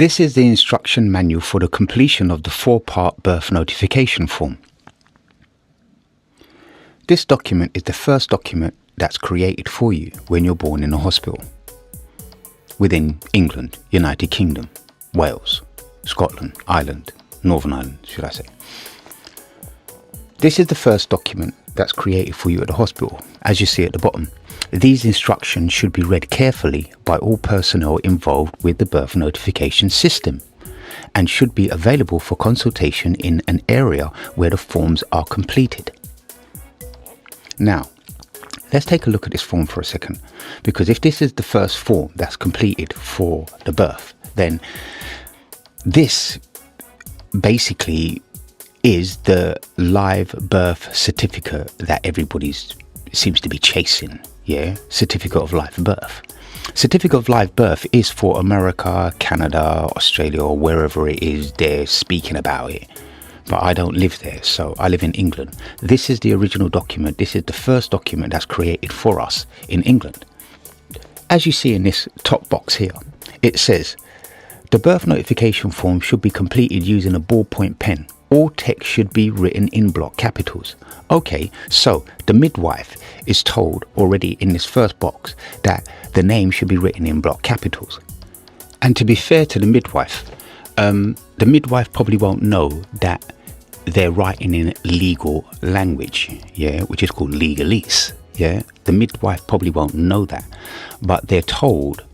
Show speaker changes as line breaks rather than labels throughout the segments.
This is the instruction manual for the completion of the 4-part birth notification form. This document is the first document that's created for you when you're born in a hospital within England, United Kingdom, Wales, Scotland, Ireland, Northern Ireland, should I say. This is the first document that's created for you at the hospital, as you see at the bottom. These instructions should be read carefully by all personnel involved with the birth notification system and should be available for consultation in an area where the forms are completed. Now, let's take a look at this form for a second, because if this is the first form that's completed for the birth, then this basically is the live birth certificate that everybody seems to be chasing. Yeah, certificate of live birth. Certificate of live birth is for America, Canada, Australia, or wherever it is they're speaking about it. But I don't live there, so I live in England. This is the original document. This is the first document that's created for us in England. As you see in this top box here, it says, the birth notification form should be completed using a ballpoint pen. All text should be written in block capitals. Okay, so the midwife is told already in this first box that the name should be written in block capitals. And to be fair to the midwife probably won't know that they're writing in legal language, yeah, which is called legalese. Yeah, the midwife probably won't know that, but they're told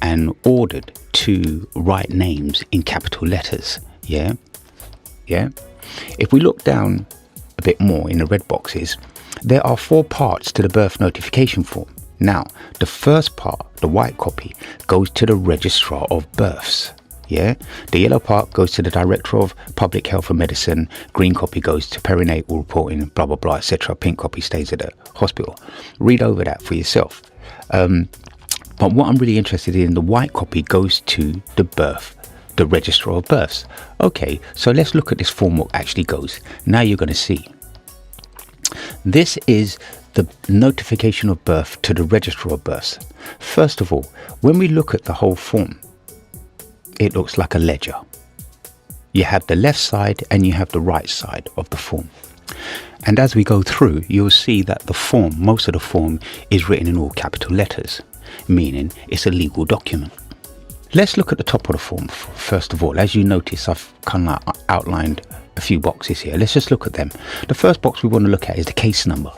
and ordered to write names in capital letters. Yeah. If we look down a bit more in the red boxes, there are 4 parts to the birth notification form. Now, the first part, the white copy, goes to the registrar of births. Yeah, the yellow part goes to the director of public health and medicine. Green copy goes to perinatal reporting, blah blah blah, etc. Pink copy stays at the hospital. Read over that for yourself. But what I'm really interested in, the white copy goes to the registrar of births. Okay, so let's look at this form, what actually goes. Now you're going to see. This is the notification of birth to the registrar of births. First of all, when we look at the whole form, it looks like a ledger. You have the left side and you have the right side of the form. And as we go through, you'll see that the form, most of the form, is written in all capital letters, meaning it's a legal document. Let's look at the top of the form first of all. As you notice, I've kind of outlined a few boxes here. Let's just look at them. The first box we want to look at is the case number.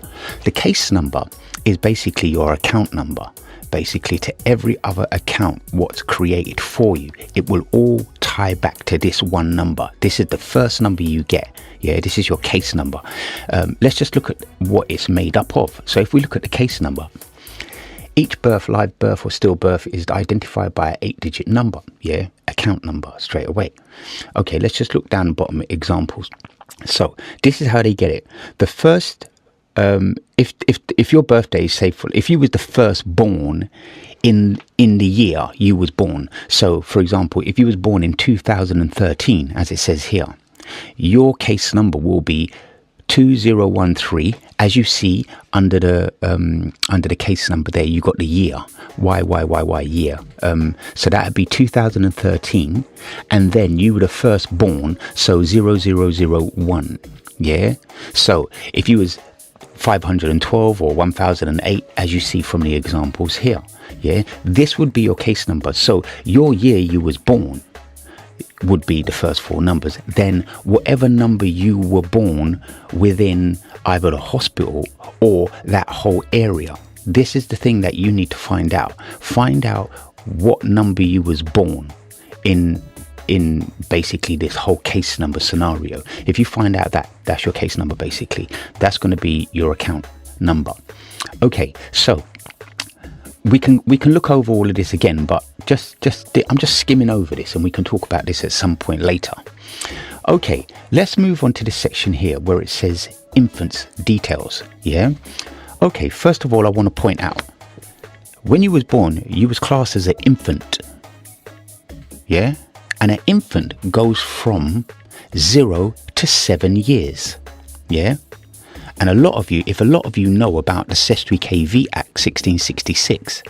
The case number is basically your account number, basically to every other account what's created for you. It will all tie back to this one number. This is the first number you get. Yeah, this is your case number. Let's just look at what it's made up of. So if we look at the case number, each birth, live birth or stillbirth is identified by an 8-digit number. Yeah, account number straight away. Okay, let's just look down the bottom at examples. So this is how they get it. The first, if your birthday is, say, if you was the first born in the year you was born. So for example, if you was born in 2013, as it says here, your case number will be 2013. As you see under the case number there, you got the year, Y year. So that would be 2013, and then you were the first born, so 0001. Yeah. So if you was 512 or 1008, as you see from the examples here, yeah, this would be your case number. So your year you was born would be the first 4 numbers. Then whatever number you were born within either the hospital or that whole area, this is the thing that you need to find out. Find out what number you was born in basically this whole case number scenario. If you find out that that's your case number, basically that's going to be your account number. Okay, so we can look over all of this again, but I'm just skimming over this, and we can talk about this at some point later. Okay, let's move on to this section here where it says infants details. Yeah. Okay, first of all, I want to point out, when you was born, you was classed as an infant. Yeah, and an infant goes from 0 to 7 years. Yeah. And if a lot of you know about the Cestui Que Vie Act 1666,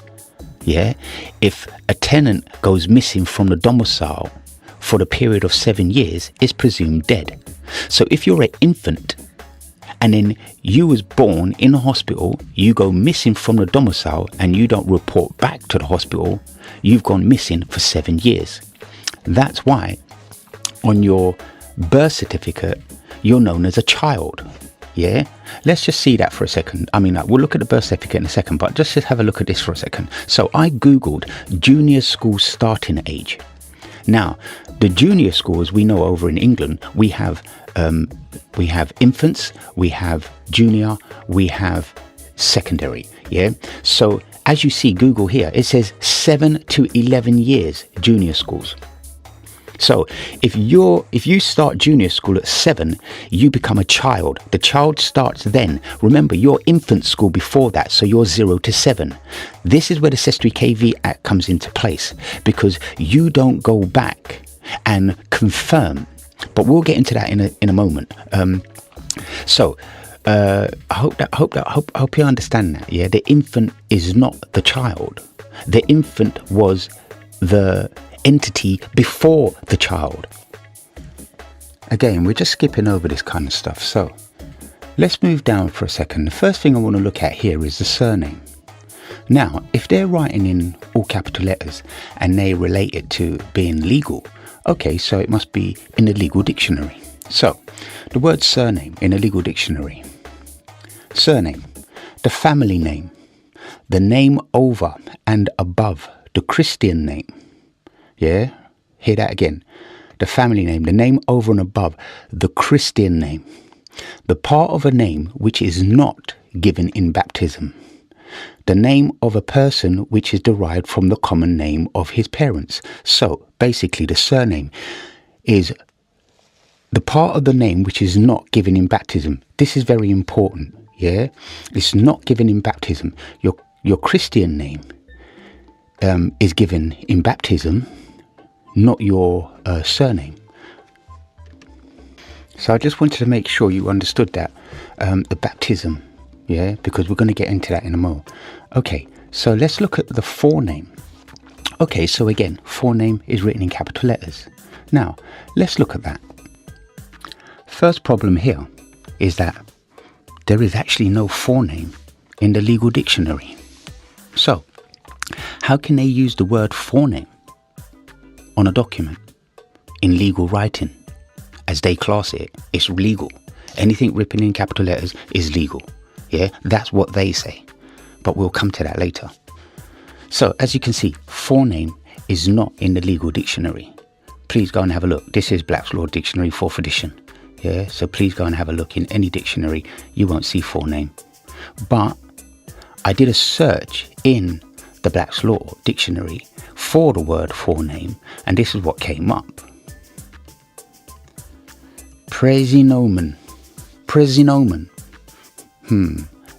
yeah, if a tenant goes missing from the domicile for the period of 7 years is presumed dead. So if you're an infant and then you was born in a hospital, you go missing from the domicile and you don't report back to the hospital, you've gone missing for 7 years. That's why on your birth certificate, you're known as a child. Yeah, let's just see that for a second. I mean, we'll look at the birth certificate in a second, but just have a look at this for a second. So I Googled junior school starting age. Now, the junior schools we know over in England, we have infants, we have junior, we have secondary. Yeah. So as you see Google here, it says 7 to 11 years junior schools. So if you start junior school at 7, you become a child. The child starts then. Remember, you're infant school before that, so you're 0 to 7. This is where the Cestui Que Vie Act comes into place, because you don't go back and confirm. But we'll get into that in a moment. I hope you understand that. Yeah, the infant is not the child. The infant was the entity before the child. Again, we're just skipping over this kind of stuff. So let's move down for a second. The first thing I want to look at here is the surname. Now, if they're writing in all capital letters and they relate it to being legal, okay, so it must be in the legal dictionary. So the word surname in a legal dictionary. Surname, the family name, the name over and above the Christian name. Yeah, hear that again. The family name, the name over and above the Christian name. The part of a name which is not given in baptism. The name of a person which is derived from the common name of his parents. So basically the surname is the part of the name which is not given in baptism. This is very important. Yeah, it's not given in baptism. Your Christian name is given in baptism, not your surname. So I just wanted to make sure you understood that, the baptism, yeah, because we're going to get into that in a moment. Okay, so let's look at the forename. Okay, so again, forename is written in capital letters. Now, let's look at that. First problem here is that there is actually no forename in the legal dictionary. So, how can they use the word forename on a document in legal writing? As they class it, it's legal. Anything written in capital letters is legal. Yeah, that's what they say. But we'll come to that later. So, as you can see, forename is not in the legal dictionary. Please go and have a look. This is Black's Law Dictionary 4th edition. Yeah, so please go and have a look in any dictionary. You won't see forename. But I did a search in the Black's Law Dictionary for the word forename, and this is what came up. Praesinomen.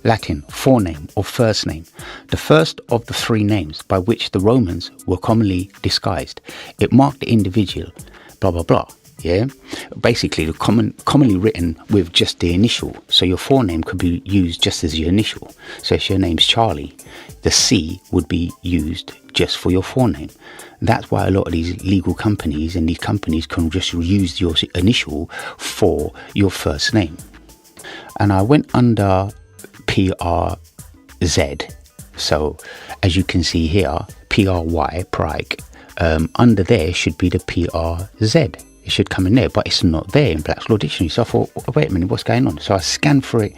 Latin, forename or first name. The first of the 3 names by which the Romans were commonly disguised. It marked the individual, blah, blah, blah. Yeah, basically the commonly written with just the initial. So your forename could be used just as your initial. So if your name's Charlie, the C would be used just for your forename. That's why a lot of these legal companies and these companies can just use your initial for your first name. And I went under PRZ. So as you can see here, PRY, Prike, under there should be the PRZ. It should come in there, but it's not there in Black's Law Dictionary. So I thought, wait a minute, what's going on? So I scanned for it.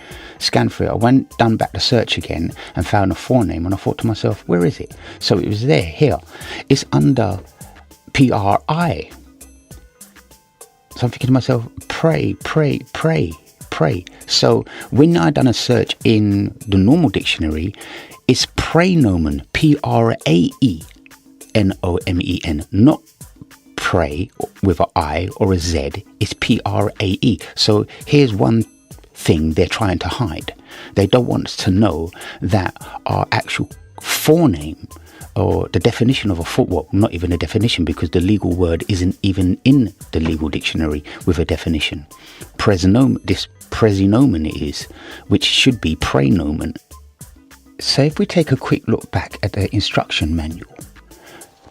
I went done back the search again and found a forename, and I thought to myself, where is it? So it was there, here. It's under PRI. So I'm thinking to myself, pray. So when I done a search in the normal dictionary, it's praenomen, Praenomen, not pray with an I or a Z. It's Prae. So here's one thing they're trying to hide. They don't want us to know that our actual forename, or the definition of a well, not even a definition, because the legal word isn't even in the legal dictionary with a definition. This praenomen is, which should be praenomen. So if we take a quick look back at the instruction manual,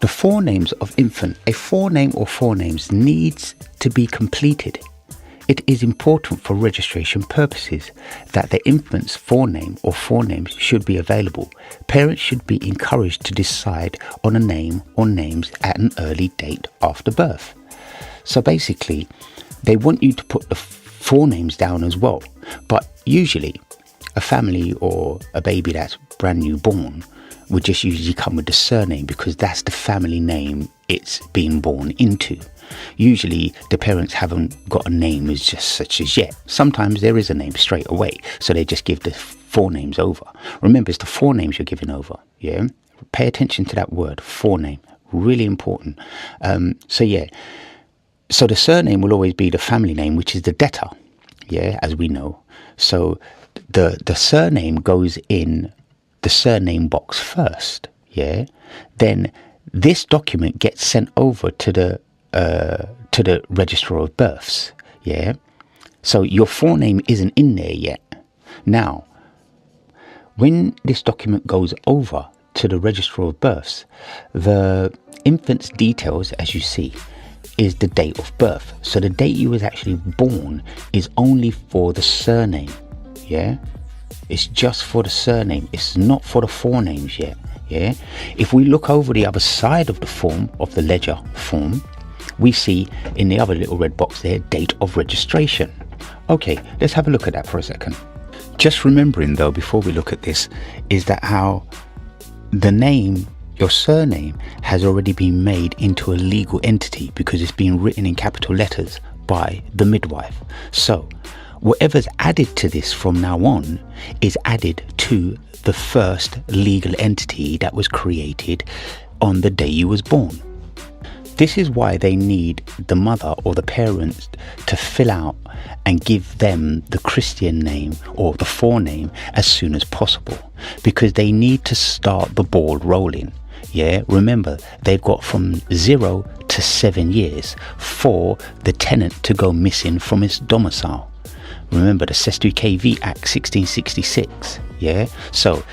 The forenames of infant, a forename or forenames needs to be completed. It is important for registration purposes that the infant's forename or forenames should be available. Parents should be encouraged to decide on a name or names at an early date after birth. So basically, they want you to put the forenames down as well. But usually, a family or a baby that's brand new born would just usually come with the surname because that's the family name it's been born into. Usually the parents haven't got a name as just such as yet. Sometimes there is a name straight away, so they just give the forenames over. Remember, it's the forenames you're giving over. Yeah, pay attention to that word, forename, really important. So the surname will always be the family name, which is the debtor. Yeah, as we know. So the surname goes in the surname box first. Yeah, then this document gets sent over to the registrar of births. Yeah, so your forename isn't in there yet. Now, when this document goes over to the registrar of births, the infant's details, as you see, is the date of birth. So the date you was actually born is only for the surname. Yeah, it's just for the surname. It's not for the forenames yet. Yeah, if we look over the other side of the form, of the ledger form, we see in the other little red box there, date of registration. Okay, let's have a look at that for a second. Just remembering though, before we look at this, is that how the name, your surname, has already been made into a legal entity because it's been written in capital letters by the midwife. So whatever's added to this from now on is added to the first legal entity that was created on the day you was born. This is why they need the mother or the parents to fill out and give them the Christian name or the forename as soon as possible, because they need to start the ball rolling. Yeah, remember, they've got from 0 to 7 years for the tenant to go missing from its domicile. Remember the Sestu-KV Act 1666. Yeah, so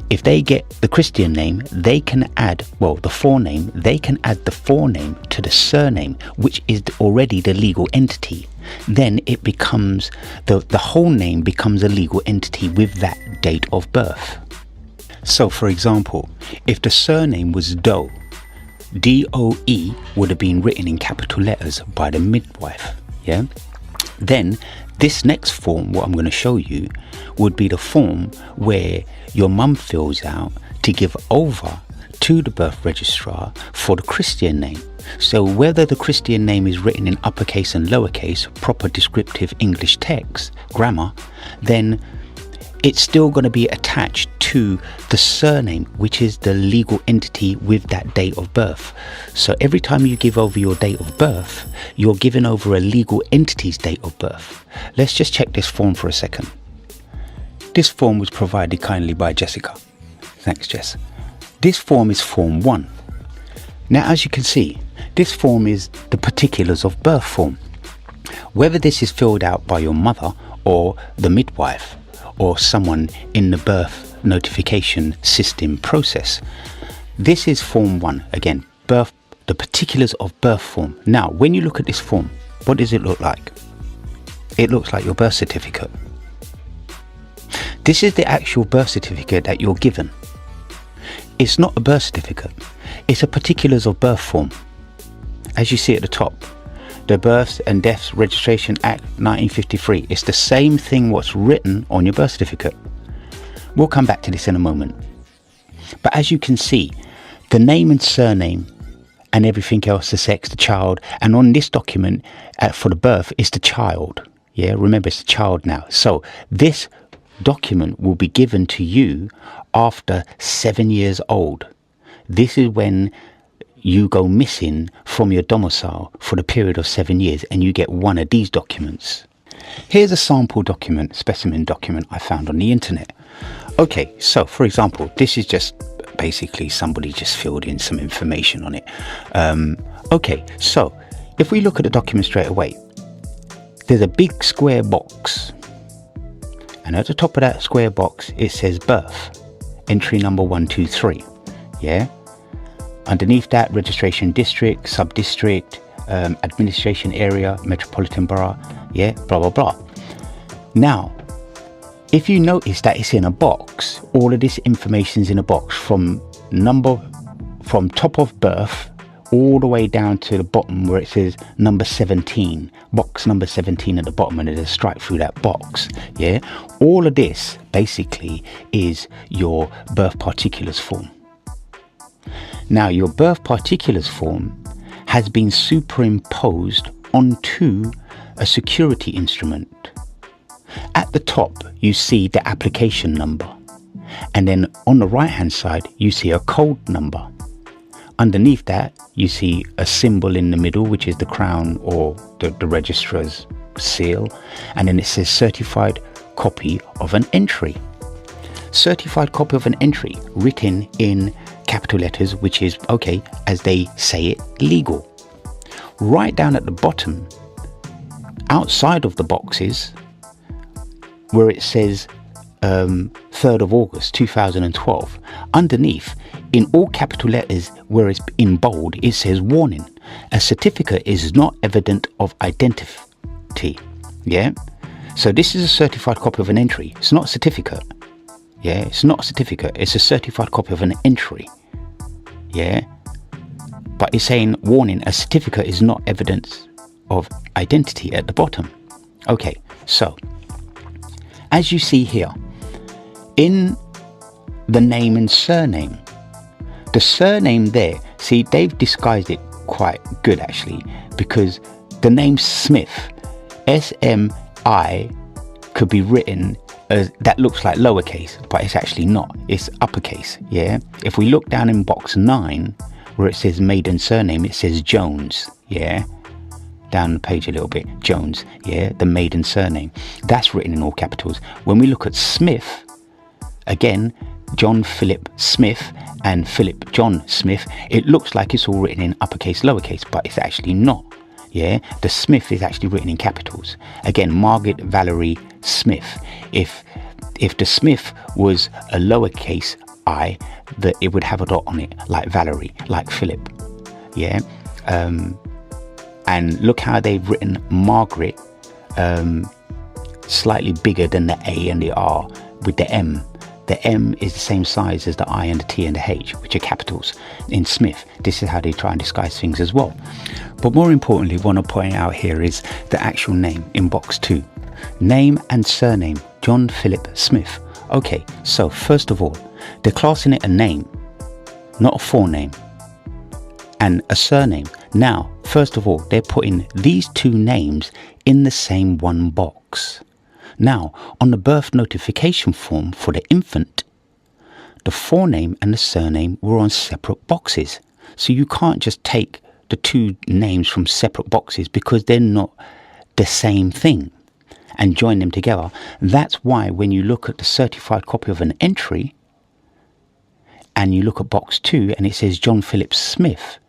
if they get the Christian name, they can add, well, the forename, they can add the forename to the surname, which is already the legal entity. Then it becomes, the whole name becomes a legal entity with that date of birth. So for example, if the surname was Doe, D-O-E would have been written in capital letters by the midwife. Yeah, then this next form, what I'm going to show you, would be the form where your mum fills out to give over to the birth registrar for the Christian name. So whether the Christian name is written in uppercase and lowercase, proper descriptive English text, grammar, then it's still going to be attached to the surname, which is the legal entity with that date of birth. So every time you give over your date of birth, you're giving over a legal entity's date of birth. Let's just check this form for a second. This form was provided kindly by Jessica. Thanks, Jess. This form is Form 1. Now, as you can see, this form is the particulars of birth form. Whether this is filled out by your mother or the midwife or someone in the birth notification system process, this is Form 1. Again, birth, the particulars of birth form. Now, when you look at this form, what does it look like? It looks like your birth certificate. This is the actual birth certificate that you're given. It's not a birth certificate. It's a particulars of birth form. As you see at the top, the Births and Deaths Registration Act 1953. It's the same thing what's written on your birth certificate. We'll come back to this in a moment. But as you can see, the name and surname and everything else, the sex, the child, and on this document for the birth is the child. Yeah, remember it's the child now. So this document will be given to you after 7 years old. This is when you go missing from your domicile for the period of 7 years and you get one of these documents. Here's a sample document, specimen document I found on the internet. Okay, so for example, this is just basically somebody just filled in some information on it. Okay, so if we look at the document straight away, there's a big square box, and at the top of that square box it says birth, entry number 123. Yeah, Underneath that, registration district, sub-district, administration area, metropolitan borough, yeah, blah, blah, blah. Now, if you notice that it's in a box, all of this information is in a box from top of birth all the way down to the bottom where it says number 17, box number 17 at the bottom, and there's a stripe through that box. Yeah, all of this basically is your birth particulars form. Now, your birth particulars form has been superimposed onto a security instrument. At the top, you see the application number, and then on the right hand side, you see a code number. Underneath that, you see a symbol in the middle, which is the crown or the registrar's seal, and then it says certified copy of an entry. Certified copy of an entry, written in capital letters, which is, okay, as they say it, legal. Right down at the bottom, outside of the boxes, where it says 3rd of August 2012, underneath, in all capital letters where it's in bold, it says warning, a certificate is not evident of identity. Yeah, so this is a certified copy of an entry. It's not a certificate. Yeah, it's not a certificate, it's a certified copy of an entry. Yeah, but it's saying warning, a certificate is not evidence of identity at the bottom. Okay, so as you see here, in the name and surname, the surname there, see, they've disguised it quite good actually, because the name Smith, S-M-I, could be written as, that looks like lowercase, but it's actually not, it's uppercase. Yeah, if we look down in box 9 where it says maiden surname, it says Jones. Yeah, down the page a little bit, Jones. Yeah, the maiden surname, that's written in all capitals. When we look at Smith, again, John Philip Smith and Philip John Smith, it looks like it's all written in uppercase, lowercase, but it's actually not. Yeah, the Smith is actually written in capitals. Again, Margaret Valerie Smith. If the Smith was a lowercase I, that it would have a dot on it, like Valerie, like Philip. Yeah, and look how they've written Margaret slightly bigger than the A and the R with the M. The M is the same size as the I and the T and the H, which are capitals in Smith. This is how they try and disguise things as well. But more importantly, what I want to point out here is the actual name in box 2. Name and surname, John Philip Smith. Okay, so first of all, they're classing it a name, not a forename, and a surname. Now, first of all, they're putting these two names in the same one box. Now, on the birth notification form for the infant, the forename and the surname were on separate boxes. So you can't just take the two names from separate boxes because they're not the same thing and join them together. That's why when you look at the certified copy of an entry and you look at box 2 and it says John Philip Smith,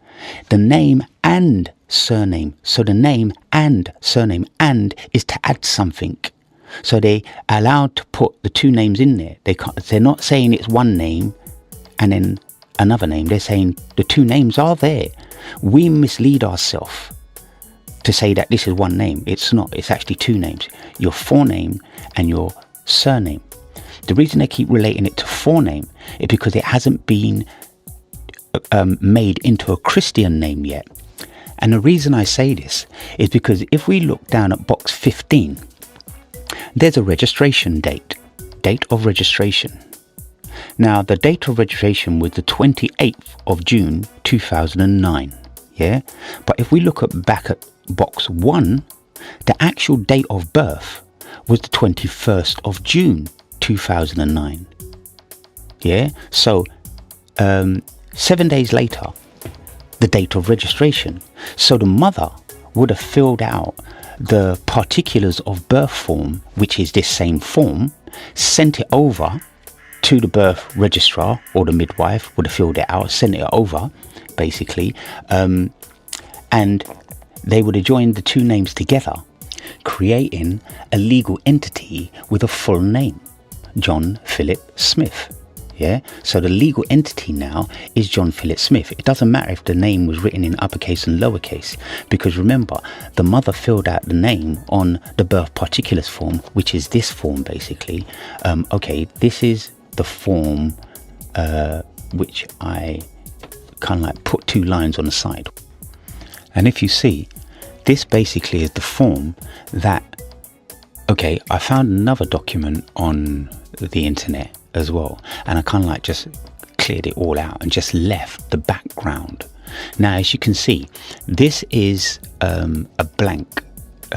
the name and surname. So the name and surname, and is to add something. So they are allowed to put the two names in there. They're not saying it's one name and then another name. They're saying the two names are there. We mislead ourselves to say that this is one name. It's not. It's actually two names. Your forename and your surname. The reason they keep relating it to forename is because it hasn't been made into a Christian name yet. And the reason I say this is because if we look down at box 15, there's a registration date of registration. Now, the date of registration was the 28th of June 2009. Yeah, but if we look back at box 1, the actual date of birth was the 21st of June 2009. Yeah, so 7 days later, the date of registration. So the mother would have filled out the particulars of birth form, which is this same form, sent it over to the birth registrar, or the midwife would have filled it out, sent it over basically, and they would have joined the two names together, creating a legal entity with a full name, John Philip Smith. Yeah, so the legal entity now is John Philip Smith. It doesn't matter if the name was written in uppercase and lowercase, because remember, the mother filled out the name on the birth particulars form, which is this form basically. Okay, this is the form which I kind of like put 2 lines on the side. And if you see, this basically is the form that, okay, I found another document on the internet as well, and I kind of like just cleared it all out and just left the background. Now, as you can see, this is a blank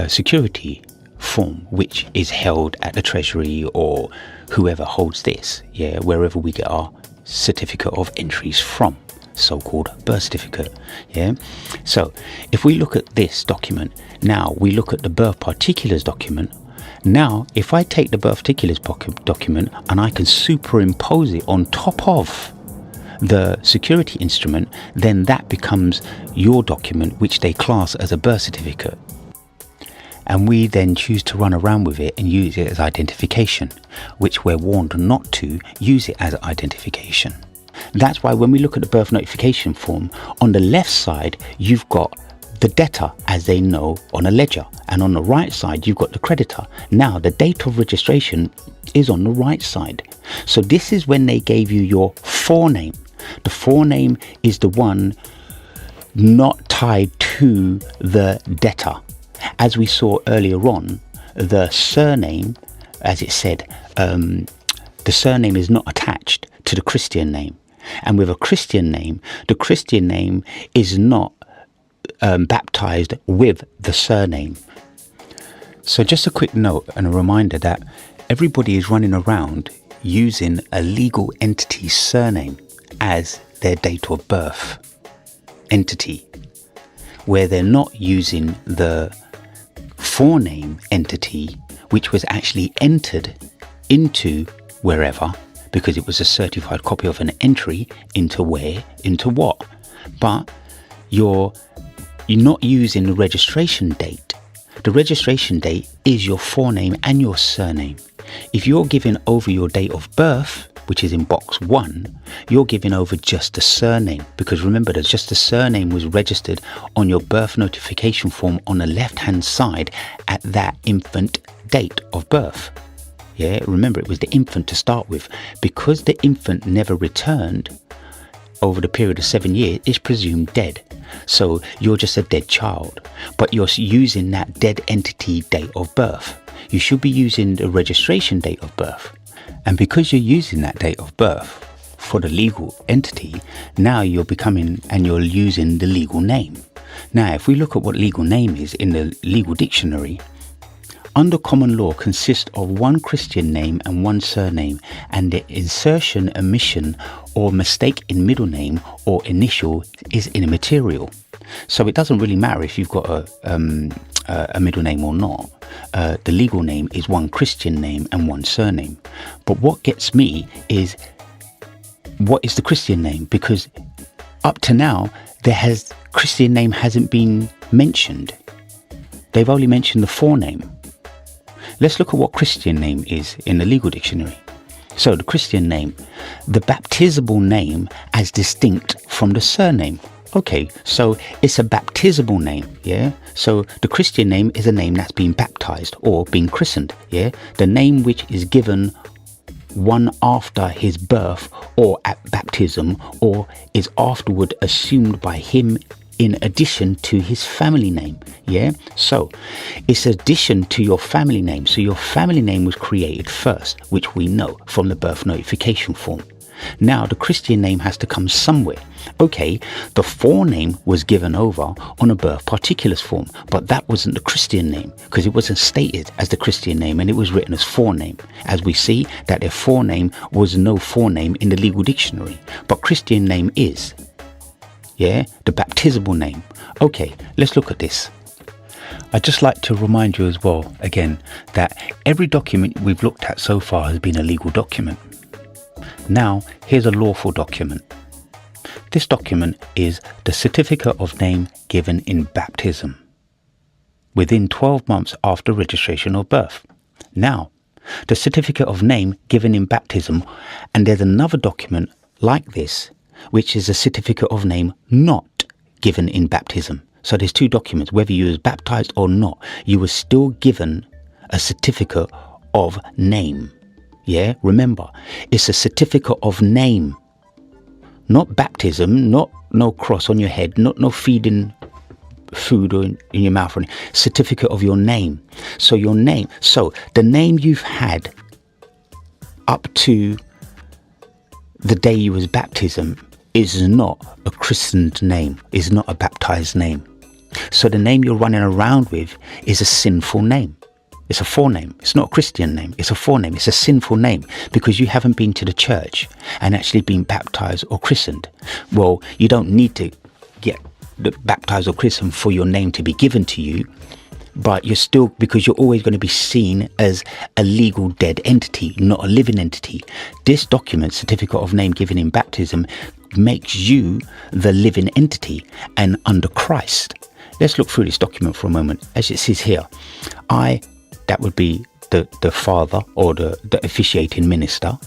security form which is held at the Treasury or whoever holds this, yeah, wherever we get our certificate of entries from, so-called birth certificate. Yeah, so if we look at this document, now we look at the birth particulars document. Now, if I take the birth particulars document and I can superimpose it on top of the security instrument, then that becomes your document, which they class as a birth certificate. And we then choose to run around with it and use it as identification, which we're warned not to use it as identification. That's why when we look at the birth notification form, on the left side, you've got the debtor, as they know, on a ledger, and on the right side you've got the creditor. Now the date of registration is on the right side, so this is when they gave you your forename. The forename is the one not tied to the debtor. As we saw earlier on, the surname, as it said, the surname is not attached to the Christian name, and with a Christian name, the Christian name is not baptized with the surname. So just a quick note and a reminder that everybody is running around using a legal entity's surname as their date of birth entity, where they're not using the forename entity, which was actually entered into wherever, because it was a certified copy of an entry into where, into what. But you're not using the registration date. The registration date is your forename and your surname. If you're giving over your date of birth, which is in box 1, you're giving over just the surname, because remember that just the surname was registered on your birth notification form on the left hand side at that infant date of birth. Yeah, remember, it was the infant to start with. Because the infant never returned over the period of 7 years, is presumed dead. So you're just a dead child, but you're using that dead entity date of birth. You should be using the registration date of birth. And because you're using that date of birth for the legal entity, now you're becoming and you're using the legal name. Now, if we look at what legal name is in the legal dictionary, under common law consists of one Christian name and one surname, and the insertion, omission, or mistake in middle name or initial is immaterial. So it doesn't really matter if you've got a middle name or not. The legal name is one Christian name and one surname. But what gets me is, what is the Christian name? Because up to now, Christian name hasn't been mentioned. They've only mentioned the forename. Let's look at what Christian name is in the legal dictionary. So the Christian name, the baptismal name as distinct from the surname. Okay, so it's a baptismal name, yeah? So the Christian name is a name that's been baptized or been christened, yeah? The name which is given one after his birth or at baptism, or is afterward assumed by him in addition to his family name. Yeah, so it's addition to your family name. So your family name was created first, which we know from the birth notification form. Now the Christian name has to come somewhere. Okay, the forename was given over on a birth particulars form, but that wasn't the Christian name because it wasn't stated as the Christian name, and it was written as forename. As we see that their forename was no forename in the legal dictionary, but Christian name is. Yeah, the baptismal name. Okay, let's look at this. I'd just like to remind you as well, again, that every document we've looked at so far has been a legal document. Now, here's a lawful document. This document is the certificate of name given in baptism within 12 months after registration of birth. Now, The certificate of name given in baptism, and there's another document like this, which is a certificate of name not given in baptism. So there's two documents. Whether you was baptized or not, you were still given a certificate of name. Yeah, remember, it's a certificate of name, not baptism, not no cross on your head, not no feeding food or in your mouth, or certificate of your name. So your name, so the name you've had up to the day you was baptism is not a christened name, is not a baptized name. So the name you're running around with is a sinful name. It's a forename. It's not a Christian name. It's a forename. It's a sinful name because you haven't been to the church and actually been baptized or christened. Well, you don't need to get baptized or christened for your name to be given to you, but you're still, because you're always going to be seen as a legal dead entity, not a living entity. This document, certificate of name given in baptism, makes you the living entity and under Christ. Let's look through this document for a moment. As it says here, that would be the father or the officiating minister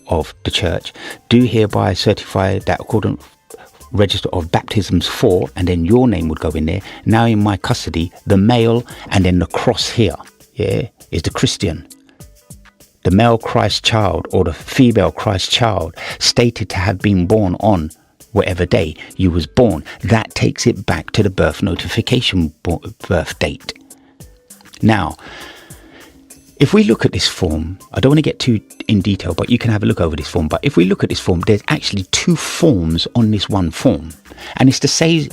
of the church, do hereby certify that according register of baptisms for, and then your name would go in there. Now in my custody, the male, and then the cross here, is the Christian. The male Christ child or the female Christ child stated to have been born on whatever day you was born. That takes it back to the birth notification birth date. Now, if we look at this form, I don't want to get too in detail, but you can have a look over this form. But if we look at this form, there's actually two forms on this one form. And it's the size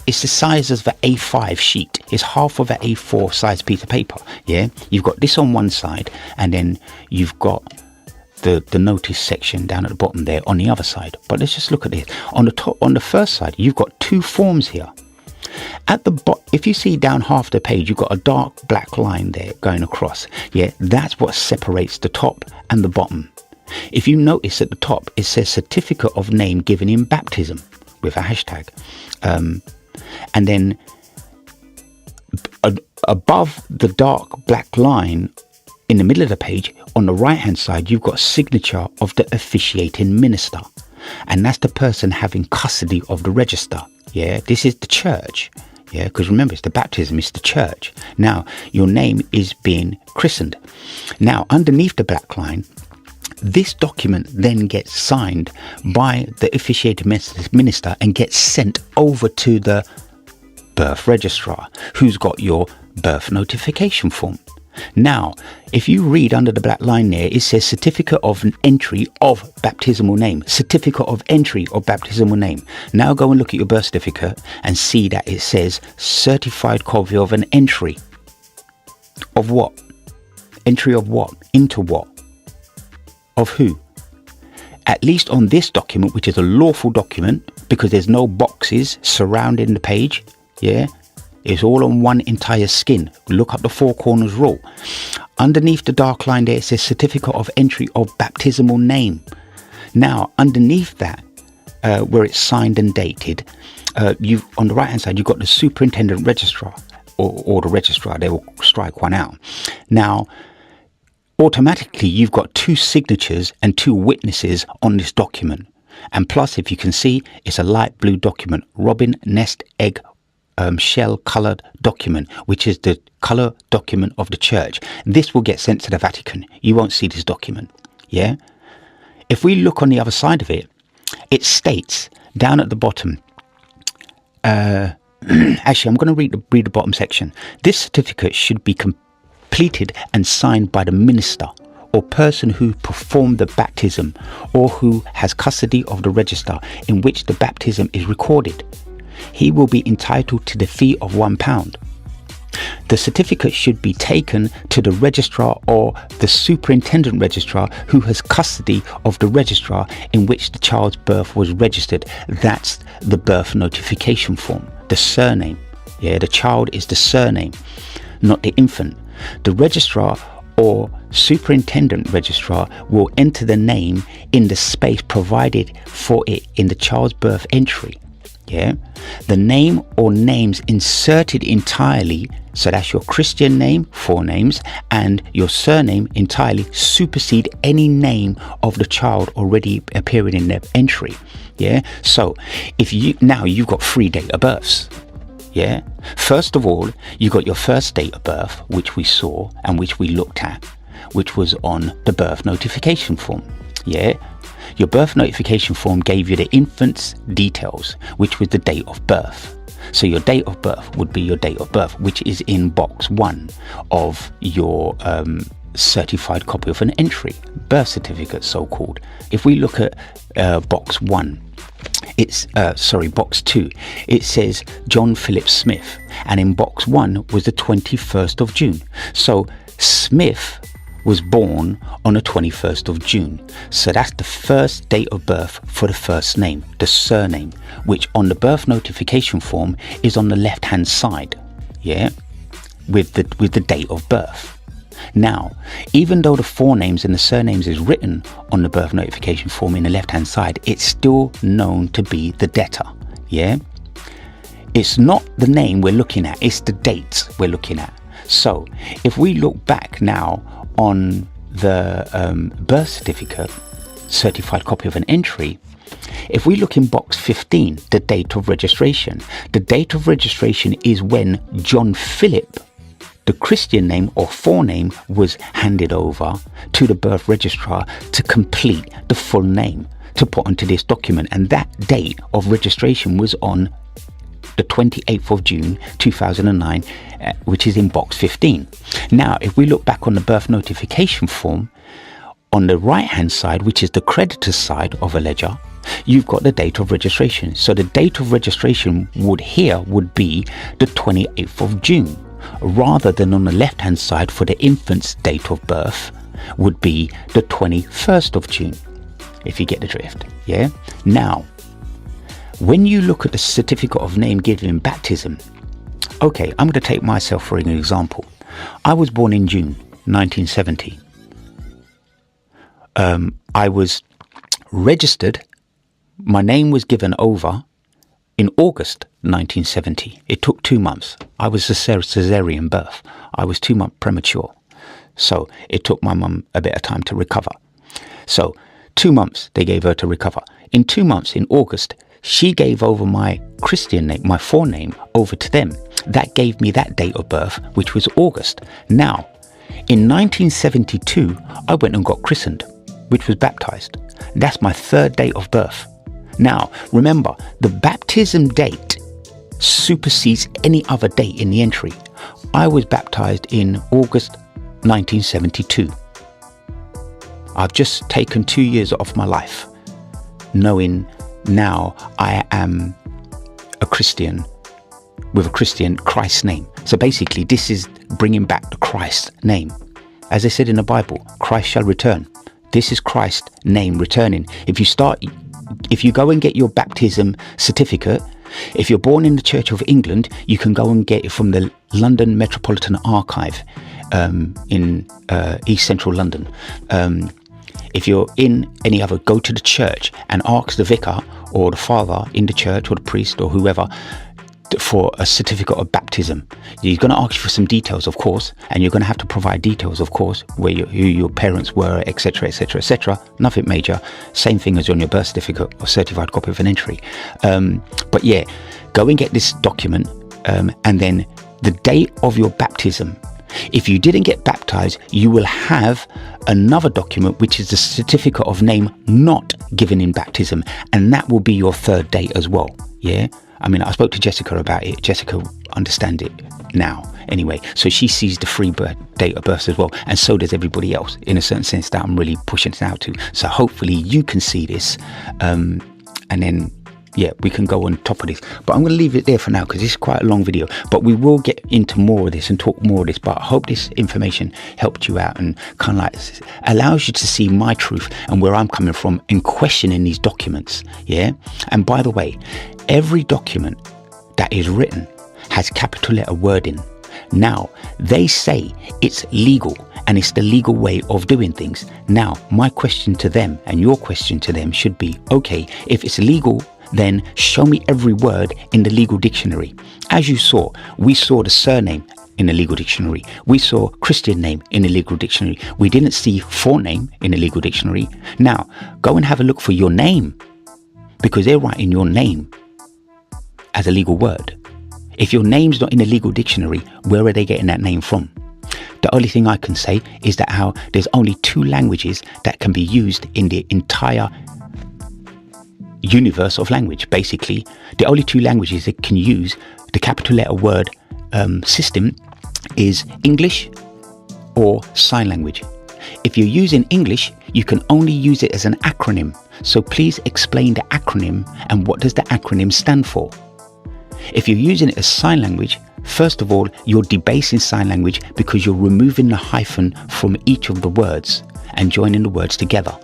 of the A5 sheet. It's half of an A4 size piece of paper. Yeah, you've got this on one side, and then you've got the notice section down at the bottom there on the other side. But let's just look at this. On the top, on the first side, you've got two forms here. At the bottom, if you see down half the page, you've got a dark black line there going across. Yeah, that's what separates the top and the bottom. If you notice at the top, it says certificate of name given in baptism with a hashtag. And then above the dark black line in the middle of the page, on the right hand side, you've got signature of the officiating minister. And that's the person having custody of the register. Yeah, this is the church. Yeah, because remember, it's the baptism, it's the church. Now, your name is being christened. Now, underneath the black line, this document then gets signed by the officiating minister and gets sent over to the birth registrar, who's got your birth notification form. Now, if you read under the black line there, it says certificate of entry of baptismal name. Certificate of entry of baptismal name. Now go and look at your birth certificate and see that it says certified copy of an entry. Of what? Entry of what? Into what? Of who? At least on this document, which is a lawful document, because there's no boxes surrounding the page. Yeah. It's all on one entire skin. Look up the four corners rule. Underneath the dark line there, it says certificate of entry of baptismal name. Now, underneath that, where it's signed and dated, you've on the right hand side, you've got the superintendent registrar or the registrar. They will strike one out. Now, automatically, you've got two signatures and two witnesses on this document. And plus, if you can see, it's a light blue document, robin nest egg shell coloured document, which is the colour document of the church. This will get sent to the Vatican. You won't see this document. Yeah. If we look on the other side of it, it states down at the bottom. Actually, I'm going to read the bottom section. This certificate should be completed and signed by the minister or person who performed the baptism or who has custody of the register in which the baptism is recorded. He will be entitled to the fee of £1. The certificate should be taken to the registrar or the superintendent registrar who has custody of the registrar in which the child's birth was registered. That's the birth notification form, the surname. Yeah, the child is the surname, not the infant. The registrar or superintendent registrar will enter the name in the space provided for it in the child's birth entry. Yeah, the name or names inserted entirely, so that's your Christian name, forenames, and your surname entirely supersede any name of the child already appearing in their entry. Yeah, so if you've got 3 date of births. Yeah, first of all, you got your first date of birth, which we saw and which we looked at, which was on the birth notification form. Yeah. Your birth notification form gave you the infant's details, which was the date of birth. So your date of birth would be your date of birth, which is in box 1 of your certified copy of an entry, birth certificate, so-called. If we look at box 1, it's box 2, it says John Philip Smith, and in box 1 was the 21st of June. So Smith was born on the 21st of June. So that's the first date of birth for the first name, the surname, which on the birth notification form is on the left hand side, yeah, with the date of birth. Now, even though the forenames and the surnames is written on the birth notification form in the left hand side, it's still known to be the debtor, yeah. It's not the name we're looking at, it's the dates we're looking at. So if we look back now on the birth certificate, certified copy of an entry, if we look in box 15, the date of registration, the date of registration is when John Philip, the Christian name or forename, was handed over to the birth registrar to complete the full name to put onto this document, and that date of registration was on the 28th of June 2009, which is in box 15. Now, if we look back on the birth notification form, on the right hand side, which is the creditor's side of a ledger, you've got the date of registration. So the date of registration would be the 28th of June, rather than on the left hand side for the infant's date of birth would be the 21st of June, if you get the drift. Yeah. Now, when you look at the certificate of name given in baptism, okay, I'm going to take myself for an example. I was born in June 1970. I was registered, my name was given over in August 1970. It took 2 months. I was a cesarean birth. I was 2 months premature. So it took my mum a bit of time to recover. So 2 months they gave her to recover. In 2 months, in August, she gave over my Christian name, my forename, over to them. That gave me that date of birth, which was August. Now, in 1972, I went and got christened, which was baptized. That's my 3rd date of birth. Now, remember, the baptism date supersedes any other date in the entry. I was baptized in August 1972. I've just taken 2 years off my life, knowing now I am a Christian with a Christian Christ name. So basically, this is bringing back the Christ name. As I said in the Bible, Christ shall return. This is Christ's name returning. If you go and get your baptism certificate, if you're born in the Church of England, you can go and get it from the London Metropolitan Archive in East Central London. If you're in any other, go to the church and ask the vicar or the father in the church or the priest or whoever for a certificate of baptism. He's going to ask you for some details, of course, and you're going to have to provide details, of course, who your parents were, etc., etc., etc. Nothing major. Same thing as on your birth certificate or certified copy of an entry. But yeah, go and get this document, and then the date of your baptism. If you didn't get baptized, you will have another document, which is the certificate of name not given in baptism, and that will be your 3rd date as well. Yeah. I mean, I spoke to Jessica about it. Jessica understands it now anyway. So she sees the 3 date of birth as well. And so does everybody else, in a certain sense that I'm really pushing it out to. So hopefully you can see this. And then, yeah, we can go on top of this. But I'm going to leave it there for now because this is quite a long video. But we will get into more of this and talk more of this. But I hope this information helped you out and kind of like allows you to see my truth and where I'm coming from in questioning these documents. Yeah. And by the way, every document that is written has capital letter wording. Now, they say it's legal and it's the legal way of doing things. Now, my question to them and your question to them should be, okay, if it's legal then show me every word in the legal dictionary. As you saw, we saw the surname in the legal dictionary. We saw Christian name in the legal dictionary. We didn't see forename in the legal dictionary. Now, go and have a look for your name, because they're writing your name as a legal word. If your name's not in the legal dictionary, where are they getting that name from? The only thing I can say is that how there's only 2 languages that can be used in the entire universe of language. Basically, the only 2 languages that can use the capital letter word system is English or sign language. If you're using English, you can only use it as an acronym. So please explain the acronym and what does the acronym stand for. If you're using it as sign language, first of all, you're debasing sign language because you're removing the hyphen from each of the words and joining the words together.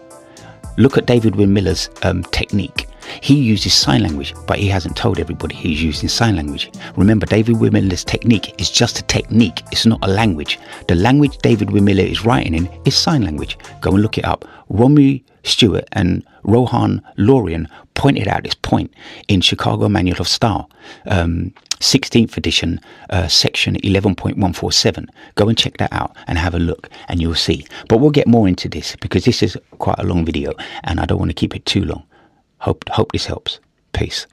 Look at David Wynn Miller's technique. He uses sign language, but he hasn't told everybody he's using sign language. Remember, David Wynn Miller's technique is just a technique. It's not a language. The language David Wynn Miller is writing in is sign language. Go and look it up. Romy Stewart and Rohan Lorian pointed out this point in Chicago Manual of Style, 16th edition, section 11.147. Go and check that out and have a look and you'll see. But we'll get more into this because this is quite a long video and I don't want to keep it too long. Hope this helps. Peace.